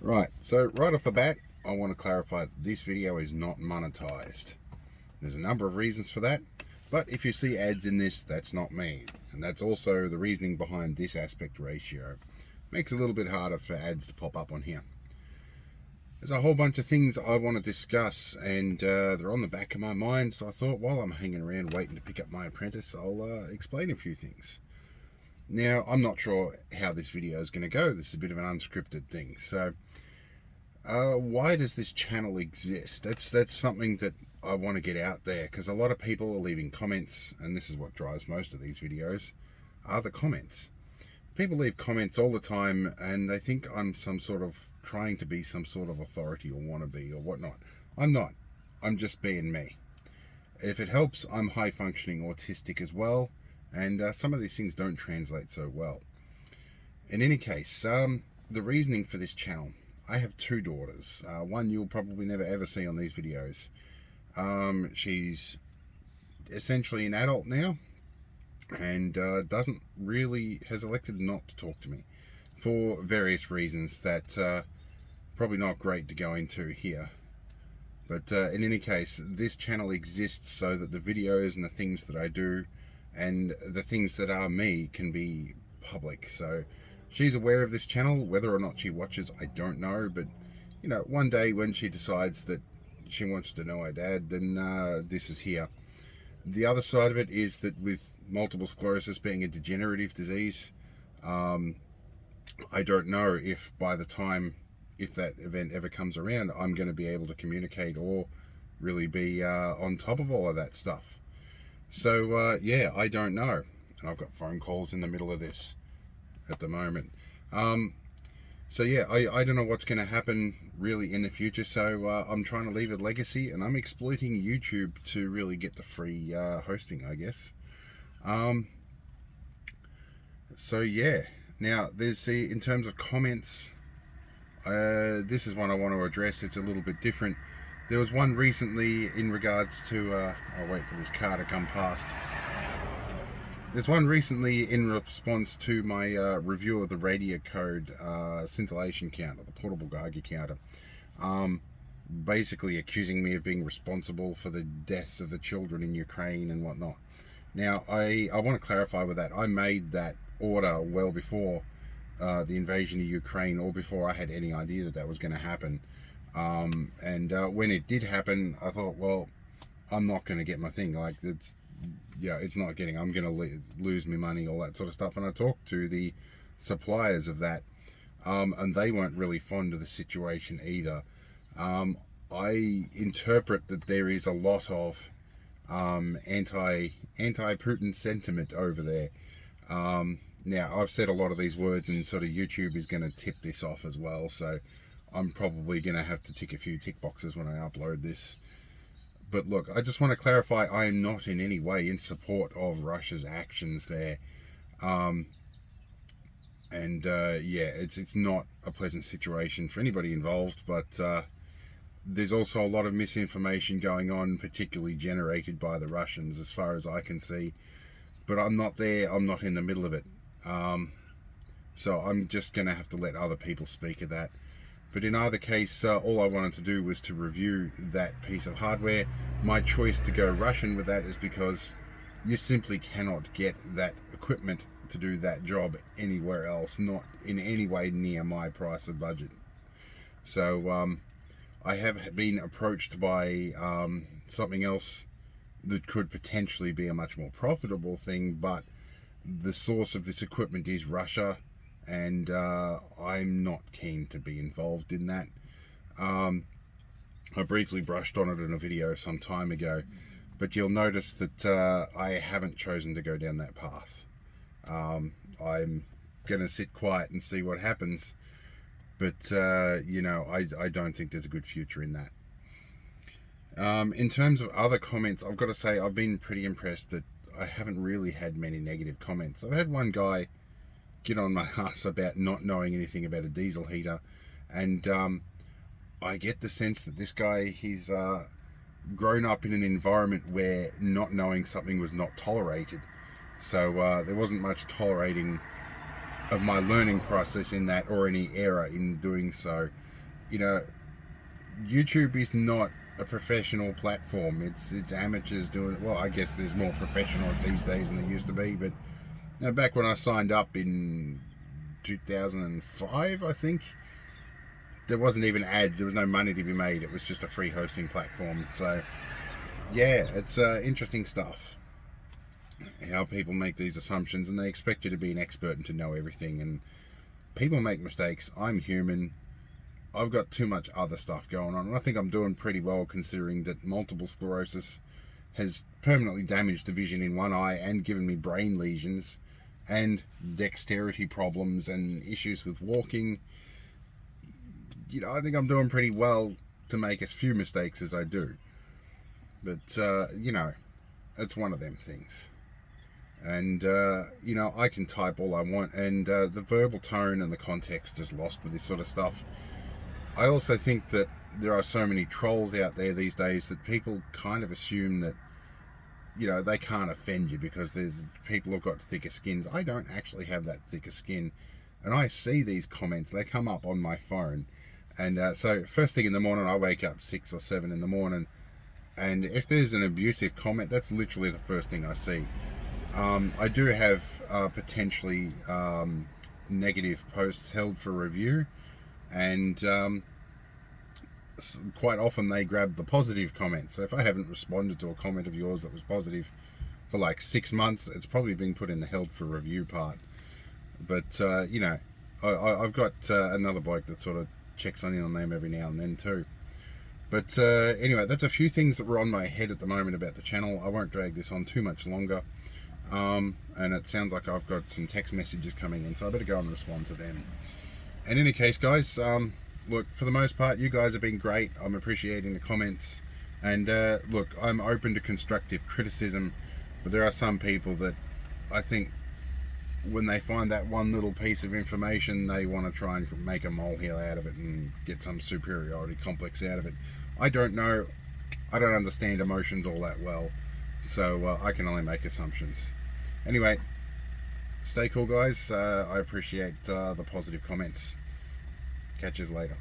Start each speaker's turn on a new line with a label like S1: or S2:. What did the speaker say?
S1: Right, so right off the bat, I want to clarify that this video is not monetized. There's a number of reasons for that, but if you see ads in this, that's not me. And that's also the reasoning behind this aspect ratio. Makes it a little bit harder for ads to pop up on here. There's a whole bunch of things I want to discuss, and they're on the back of my mind, so I thought while I'm hanging around waiting to pick up my apprentice, I'll explain a few things. Now, I'm not sure how this video is going to go. This is a bit of an unscripted thing. So, why does this channel exist? That's something that I want to get out there, because a lot of people are leaving comments, and this is what drives most of these videos, are the comments. People leave comments all the time, and they think I'm some sort of trying to be some sort of authority or wannabe or whatnot. I'm not. I'm just being me. If it helps, I'm high-functioning autistic as well, and some of these things don't translate so well. In any case, the reasoning for this channel. I have two daughters. One you'll probably never ever see on these videos. She's essentially an adult now, and has elected not to talk to me for various reasons that probably not great to go into here. But in any case, this channel exists so that the videos and the things that I do and the things that are me can be public. So she's aware of this channel. Whether or not she watches, I don't know. But, you know, one day when she decides that she wants to know her dad, then this is here. The other side of it is that with multiple sclerosis being a degenerative disease, I don't know if by the time, if that event ever comes around, I'm going to be able to communicate or really be on top of all of that stuff. So, yeah, I don't know. And I've got phone calls in the middle of this at the moment. So, yeah, I don't know what's going to happen really in the future. So I'm trying to leave a legacy, and I'm exploiting YouTube to really get the free hosting, I guess. So, yeah. Now, in terms of comments, this is one I want to address. It's a little bit different. There was one recently in regards to, I'll wait for this car to come past. There's one recently in response to my review of the radio code scintillation counter, the portable Geiger counter, basically accusing me of being responsible for the deaths of the children in Ukraine and whatnot. Now, I want to clarify with that. I made that order well before the invasion of Ukraine, or before I had any idea that that was going to happen. When it did happen, I thought, well, I'm not going to get my thing. Like, it's not getting, I'm going to lose my money, all that sort of stuff. And I talked to the suppliers of that, and they weren't really fond of the situation either. I interpret that there is a lot of anti-Putin sentiment over there. Now, I've said a lot of these words, and sort of YouTube is going to tip this off as well, so I'm probably going to have to tick a few tick boxes when I upload this. But look, I just want to clarify, I am not in any way in support of Russia's actions there. It's not a pleasant situation for anybody involved, but there's also a lot of misinformation going on, particularly generated by the Russians, as far as I can see. But I'm not there, I'm not in the middle of it. So I'm just going to have to let other people speak of that. But in either case, all I wanted to do was to review that piece of hardware. My choice to go Russian with that is because you simply cannot get that equipment to do that job anywhere else, not in any way near my price of budget. So I have been approached by something else that could potentially be a much more profitable thing, but the source of this equipment is Russia, and I'm not keen to be involved in that. I briefly brushed on it in a video some time ago, but you'll notice that I haven't chosen to go down that path. I'm going to sit quiet and see what happens, but I don't think there's a good future in that. In terms of other comments, I've got to say I've been pretty impressed that I haven't really had many negative comments. I've had one guy get on my ass about not knowing anything about a diesel heater, and I get the sense that this guy, he's grown up in an environment where not knowing something was not tolerated. So there wasn't much tolerating of my learning process in that, or any error in doing so. you know, YouTube is not a professional platform. It's amateurs doing it. Well, I guess there's more professionals these days than there used to be, but back when I signed up in 2005, I think, there wasn't even ads. There was no money to be made. It was just a free hosting platform. So yeah, it's interesting stuff, how people make these assumptions and they expect you to be an expert and to know everything. And people make mistakes. I'm human. I've got too much other stuff going on, and I think I'm doing pretty well considering that multiple sclerosis has permanently damaged the vision in one eye and given me brain lesions and dexterity problems and issues with walking. You know, I think I'm doing pretty well to make as few mistakes as I do. But, you know, it's one of them things. And, you know, I can type all I want, and the verbal tone and the context is lost with this sort of stuff. I also think that there are so many trolls out there these days that people kind of assume that, you know, they can't offend you because there's people who've got thicker skins. I don't actually have that thicker skin. And I see these comments, they come up on my phone. And so first thing in the morning, I wake up 6 or 7 in the morning. And if there's an abusive comment, that's literally the first thing I see. I do have potentially negative posts held for review. And quite often they grab the positive comments. So if I haven't responded to a comment of yours that was positive for like 6 months, it's probably been put in the held for review part. But you know, I've got another bloke that sort of checks on them every now and then too. But anyway, that's a few things that were on my head at the moment about the channel. I won't drag this on too much longer. And it sounds like I've got some text messages coming in, so I better go and respond to them. In any case, guys, look, for the most part, you guys have been great. I'm appreciating the comments. And look, I'm open to constructive criticism, but there are some people that I think when they find that one little piece of information, they want to try and make a molehill out of it and get some superiority complex out of it. I don't know. I don't understand emotions all that well, so I can only make assumptions. Anyway, stay cool, guys. I appreciate the positive comments. Catch you later.